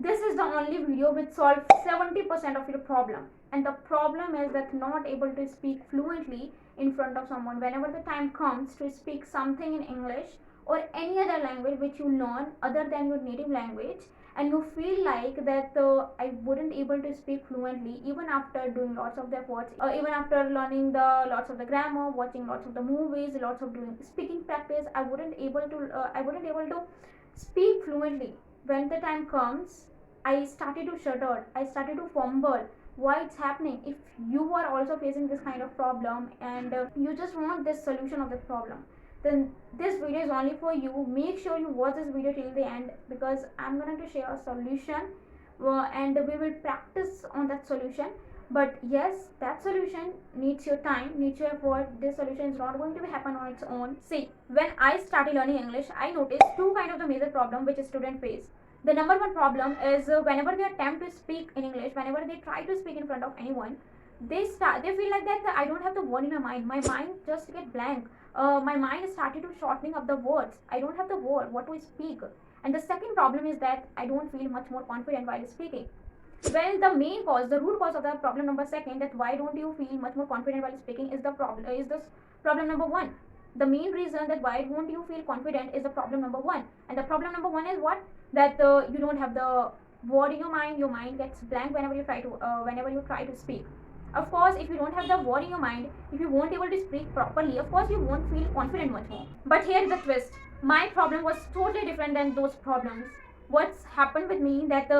This is the only video which solves 70% of your problem. And the problem is that not able to speak fluently in front of someone. Whenever the time comes to speak something in English or any other language which you learn other than your native language, and you feel like that I wouldn't able to speak fluently even after doing lots of the efforts, even after learning the lots of the grammar, watching lots of the movies, lots of doing speaking practice, I wouldn't able to speak fluently. When the time comes, I started to shudder, I started to fumble. Why it's happening? If you are also facing this kind of problem and you just want this solution of this problem, then this video is only for you. Make sure you watch this video till the end, because I'm going to share a solution and we will practice on that solution. But yes, that solution needs your time, needs your effort. This solution is not going to be happen on its own. See, when I started learning English, I noticed two kind of the major problem which students face. The number one problem is whenever they attempt to speak in English, whenever they try to speak in front of anyone, they feel like that I don't have the word in my mind just get blank. My mind started to shortening up the words. I don't have the word what to speak. And the second problem is that I don't feel much more confident while speaking. Well, the main cause, the root cause of the problem number second, that why don't you feel much more confident while speaking, is the problem is this problem number one. The main reason that why don't you feel confident is the problem number one. And the problem number one is what? That you don't have the word in your mind gets blank whenever you try to speak. Of course, if you don't have the word in your mind, if you won't able to speak properly, of course you won't feel confident much more. But here is the twist. My problem was totally different than those problems. What's happened with me that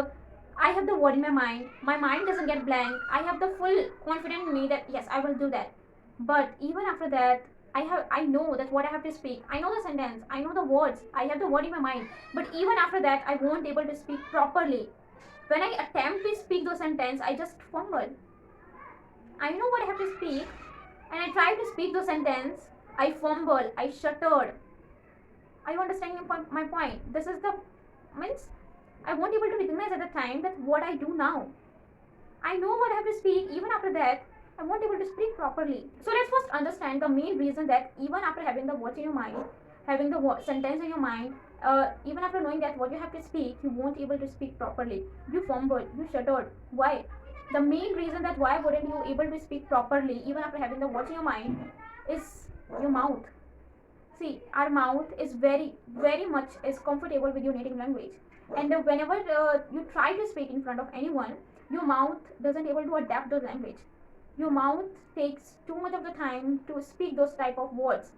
I have the word in my mind doesn't get blank. I have the full confidence in me that yes, I will do that. But even after that, I know that what I have to speak. I know the sentence, I know the words, I have the word in my mind. But even after that, I won't able to speak properly. When I attempt to speak those sentence, I just fumble. I know what I have to speak, and I try to speak the sentence. I fumble, I shuttered. Are you understanding my point? This is the means I won't able to recognize at the time that what I do now. I know what I have to speak. Even after that, I won't able to speak properly. So let's first understand the main reason that even after having the words in your mind, having the sentence in your mind, even after knowing that what you have to speak, you won't able to speak properly. You fumble, you shuttered. Why? The main reason that why wouldn't you able to speak properly even after having the words in your mind is your mouth. See, our mouth is very much is comfortable with your native language, and whenever you try to speak in front of anyone, your mouth doesn't able to adapt the language. Your mouth takes too much of the time to speak those type of words.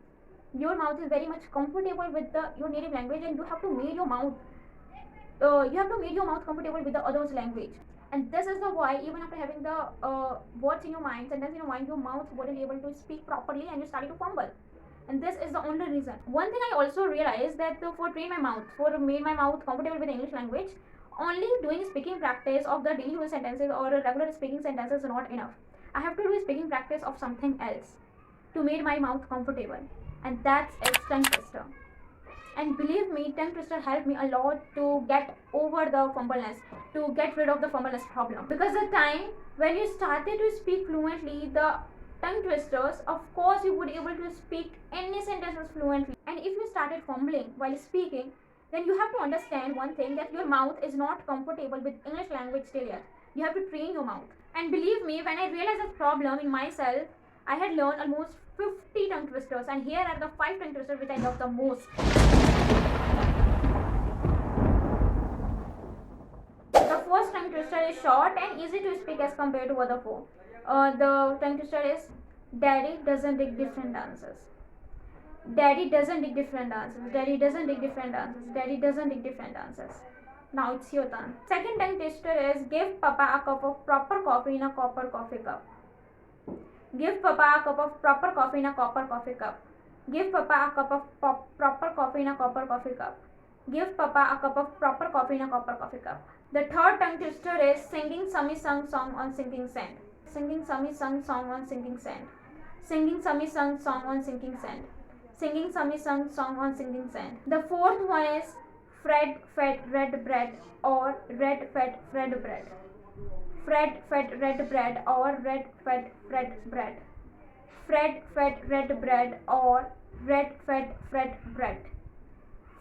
Your mouth is very much comfortable with your native language, and you have to make your mouth comfortable with the other's language. And this is the why even after having the words in your mind, sentence in your mind, your mouth wasn't able to speak properly and you started to fumble. And this is the only reason. One thing I also realized that for make my mouth comfortable with English language, only doing speaking practice of the daily use sentences or regular speaking sentences is not enough. I have to do speaking practice of something else to make my mouth comfortable, and that's a tongue twister. And believe me, tongue twister helped me a lot to get over the fumbleness, to get rid of the fumbleness problem. Because the time when you started to speak fluently, the tongue twisters, of course you would able to speak any sentences fluently. And if you started fumbling while speaking, then you have to understand one thing, that your mouth is not comfortable with English language still yet. You have to train your mouth. And believe me, when I realized this problem in myself, I had learned almost 50 tongue twisters, and here are the 5 tongue twisters which I love the most. The first tongue twister is short and easy to speak as compared to other 4. The tongue twister is Daddy doesn't dig different answers. Daddy doesn't dig different answers. Daddy doesn't dig different answers. Daddy doesn't dig different answers. Now it's your turn. Second tongue twister is give Papa a cup of proper coffee in a copper coffee cup. Give Papa a cup of proper coffee in a copper coffee cup. Give Papa a cup of proper coffee in a copper coffee cup. Give Papa a cup of proper coffee in a copper coffee cup. The third tongue twister is singing Summy sung song on sinking sand. Singing Summy sung song on sinking sand. Singing Summy sung song on sinking sand. Singing Summy sung song on sinking sand. The fourth one is Fred fed red bread or red fed Fred bread. Fred fed red bread or red fed Fred bread. Fred fed red bread or red fed Fred bread.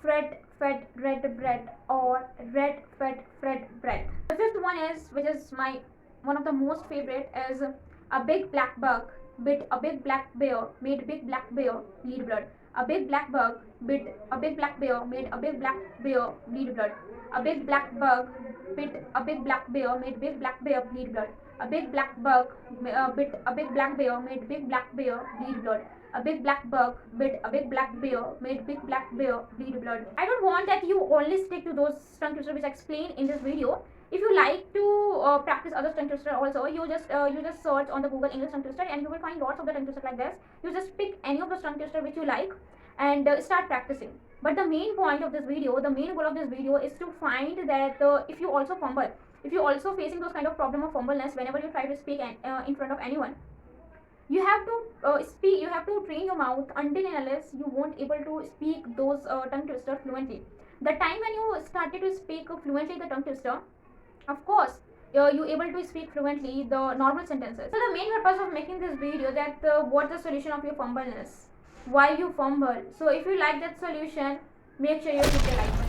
Fred fed red bread or red fed fred bread. The fifth one is, which is my one of the most favorite, is a big black bug bit a big black bear, made big black bear bleed blood. A big black bug bit a big black bear, made a big black bear bleed blood. A big black bug bit a big black bear, made big black bear bleed blood. A big black bug bit a big black bear, made big black bear bleed blood. A big black bug bit a big black bear, made big black bear bleed blood. I don't want that you only stick to those tongue twisters which I explained in this video. If you like to practice other tongue twister also, you just search on the Google English tongue twister and you will find lots of the tongue twister like this. You just pick any of those tongue twister which you like and start practicing. But the main point of this video, the main goal of this video is to find that if you also fumble, if you're also facing those kind of problem of fumbleness whenever you try to speak in front of anyone, you have to speak, you have to train your mouth until and unless you won't able to speak those tongue twister fluently. The time when you started to speak fluently the tongue twister, of course you able to speak fluently the normal sentences. So the main purpose of making this video, that what's the solution of your fumbleness, why you fumble. So if you like that solution, make sure you hit the like button.